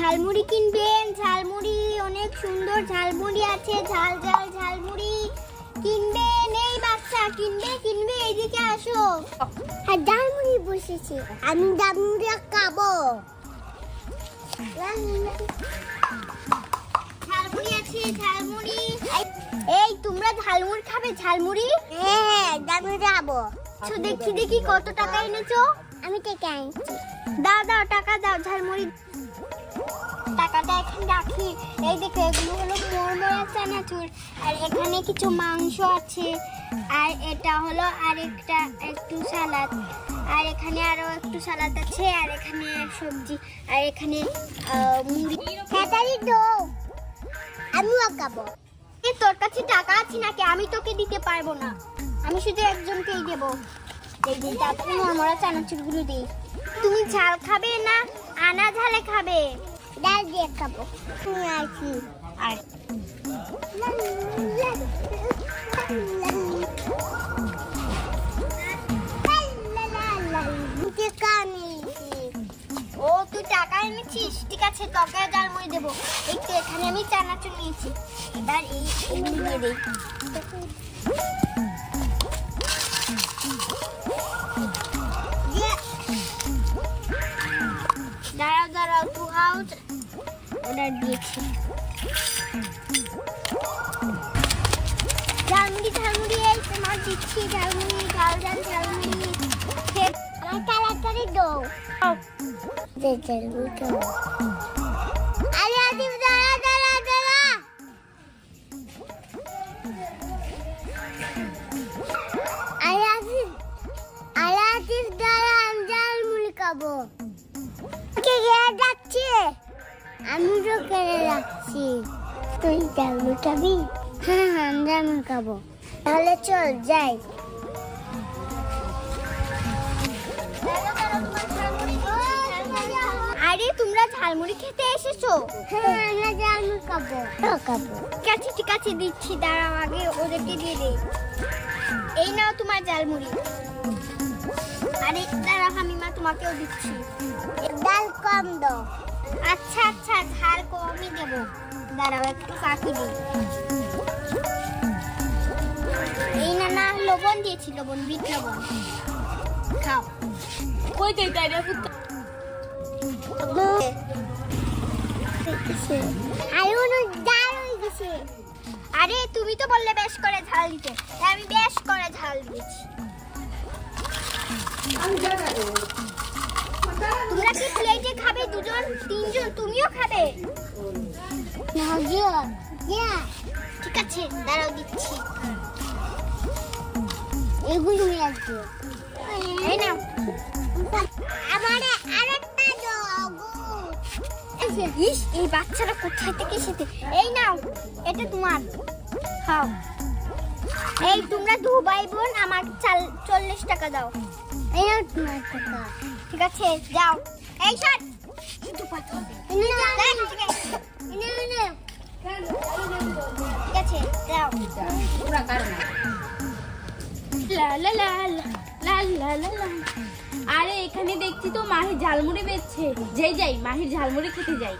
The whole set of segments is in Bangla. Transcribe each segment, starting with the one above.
ঝালমুড়ি কিনবেন, ঝালমুড়ি অনেক সুন্দর ঝালমুড়ি আছে, ঝাল ঝাল ঝালমুড়ি কিনবেন। এই বাচ্চা কিনবে এদিকে আসো। হ্যাঁ ঝালমুড়ি বসেছি, আমি ঝালমুড়ি খাবো। ঝালমুড়ি আছে, ঝালমুড়ি। এই তোমরা ঝালমুড়ি খাবে? ঝালমুড়ি? হ্যাঁ ঝালমুড়ি খাবো। দেখি কত টাকা এনেছো? আমি টাকা এনেছি। দাও টাকা দাও। ঝালমুড়ি টাকাটা এখানে রাখি। এই দেখো এগুলো হলো মোরমোরা চানাচুর, আর এখানে কিছু মাংস আছে, আর এটা হলো আরেকটা একটু সালাদ, আর এখানে আরো একটু সালাদ আছে, আর এখানে সবজি, আর এখানে মুড়ি। তাড়াতাড়ি দাও, আমিও খাবো। তোর কাছে টাকা আছে নাকি? আমি তোকে দিতে পারবো না, আমি শুধু একজনকেই দেবো। দেখবি তাড়াতাড়ি মোরমোরা চানাচুর গুলো দিই। তুমি ঝাল খাবে না আনা ঝালে খাবে? ডাল দিয়ে খাবো। তুমি আসি আর ও তুই টাকা এনেছিস? ঠিক আছে তোকে ঝালমুড়ি দেবো। এই তো এখানে আমি চানাচুর নিয়েছি, এবার এইগুলো দিয়ে দিই। দাঁড়াও টু হাউস অর্ডার দিয়েছি। ঝালমুড়ি এই তোমার দিচ্ছি। ঝালমুড়ি ঝাল ঝালমুড়ি আমার তাড়াতাড়ি দাও। আরে আদিব দাঁড়া। আদিব দাঁড়া, আমি ঝালমুড়ি খাবো। যাচ্ছি আমি তো কেড়ে রাখছি। তুই ঝালমুড়ি খাবি? হ্যাঁ আমি ঝালমুড়ি খাবো। তাহলে চল যাই। আরে তোমরা ঝালমুড়ি খেতে এসেছো? হ্যাঁ আমরা ঝালমুড়ি খাবো। ঠিক আছে দিচ্ছি, দাঁড়াও আগে ওদেরকে দিয়ে দেই। এই নাও তোমার ঝালমুড়ি। আরে দাঁড়াও হামিমা তোমাকেও দিচ্ছি। ডাল কম দাও। আচ্ছা ঝাল কমই দেবো, দাঁড়াও একটু কাকি দিই। এই না লবণ দিয়েছি, বিট লবণ। খাও। কই তুই তাই রে পুত্র? আরে তুমি তো বললে বেশ করে ঝাল দিতে, আমি বেশ করে ঝাল দিয়েছি। তোমরা কি প্লেটে খাবে? দুজন তিনজন? তুমিও খাবে? ঠিক আছে দাঁড়াও দিচ্ছি। এগুলো আছে, এই নাও। আমারে আরেকটা দাও। এই বাচ্চারা কোথায় থেকে এসেছে? এই নাও এটা তোমার, খাও। এই তোমরা দু ভাই বোন আমার 40 টাকা দাও। এই নাও তোমার টাকা। ঠিক আছে যাও। এই শট শুধু পাঠা। ঠিক আছে যাও। পুরা কার না। লা। আরে এখানে দেখছি তো মাহির ঝালমুড়ি বেচছে। যাই মাহির ঝালমুড়ি খেতে যাই।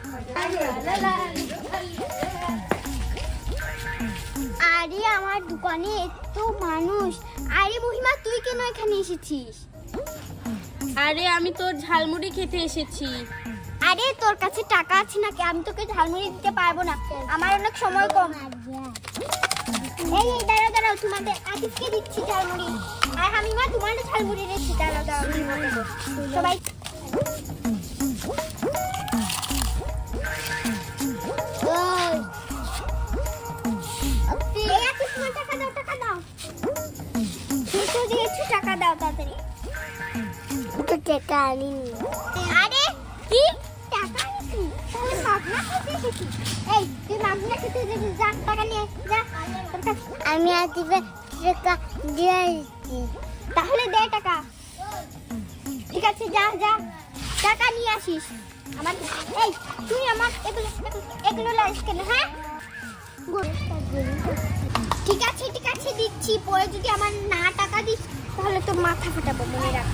আরে আমার দোকানে এত মানুষ। আরে মহিমা তুই কেন এখানে এসেছিস? আরে আমি তোর ঝালমুড়ি খেতে এসেছি। আরে তোর কাছে টাকা আছে নাকি? আমি তোকে ঝালমুড়ি দিতে পারবো না, আমার অনেক সময় কম। এই দাঁড়াও তোমাদের আদিবকে দিচ্ছি ঝালমুড়ি, আর হামিমা তোমাদের ঝালমুড়ি দিচ্ছি। দাঁড়াও সবাই। টাকা দাও তাড়াতাড়ি। টাকা আনিনি। আরে কি টাকা আনিনি? তাহলে মাগনা খেতে এসেছি। এই তুই মাগনা খেতে এসেছিস, যা টাকা নিয়ে যা। আমি আদিবে টাকা দিয়েছি। তাহলে দে টাকা। ঠিক আছে যা টাকা নিয়ে আসিস। আমার এই তুই আমার এগুলো লাইস কেন? হ্যাঁ ঠিক আছে দিচ্ছি। পরে যদি আমার না টাকা দিস তাহলে তো মাথা ফাটাবো, মনে রাখ।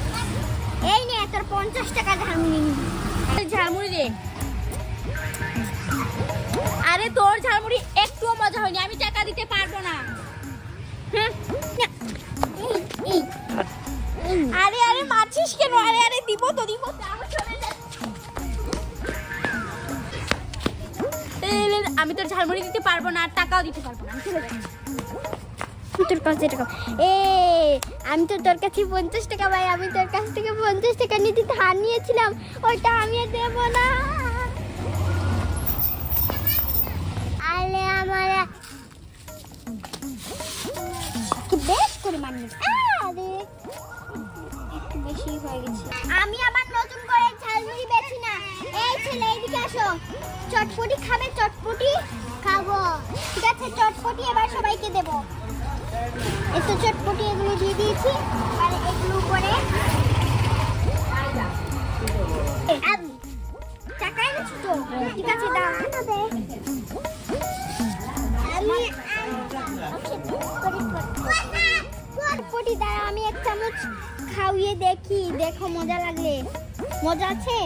এই নে তোর 50 টাকা ঝালমুড়ি। ঝালমুড়ি দে। আরে তোর ঝালমুড়ি একটুও মজা হয়নি, আমি টাকা দিতে পারবো না। হ্যাঁ আরে আরে মারছিস কেন? আরে আরে দিব তো দিব তো, আমি চলে যাচ্ছি। আমি তোর ঝালমুড়ি দিতে পারবো না, আর টাকাও দিতে পারবো না, আমি চলে যাচ্ছি। তোর কাছে টাকা আমি তো তোর কাছে 50 টাকা ভাই, আমি তোর কাছ থেকে 50 টাকা নিতে ধার নিয়েছিলাম, ওইটা আমি দেব না। আরে আমার কি বেশ করে মানিস। আরে একটু বেশি হয়ে গেছে। আমি আবার নতুন করে ঝালমুড়ি বেচি না। এই ছেলে এদিকে আসো, চটপটি খাবে? চটপটি খাবো, ঠিক আছে চটপটি এবার সবাইকে দেব। এই তো চটপটি এগুলো দিয়ে দিয়েছি, আর এগুলো উপরে টাকা এনেছি তো, ঠিক আছে দাও। আমি চটপটি দ্বারা আমি এক চামচ খাইয়ে দেখি, দেখো মজা লাগলে। মজা আছে?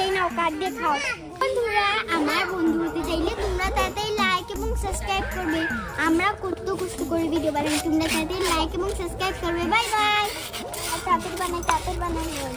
এই নাও কার্ড দিয়ে খাও। বন্ধুরা, আমার বন্ধু হতে চাইলে তোমরা তাড়াতাড়ি লাইক এবং সাবস্ক্রাইব করবে। আমরা কত কষ্ট করে ভিডিও বানাই, তোমরা তাড়াতাড়ি লাইক এবং সাবস্ক্রাইব করবে। Bye bye. তাড়াতাড়ি বানাই বাই।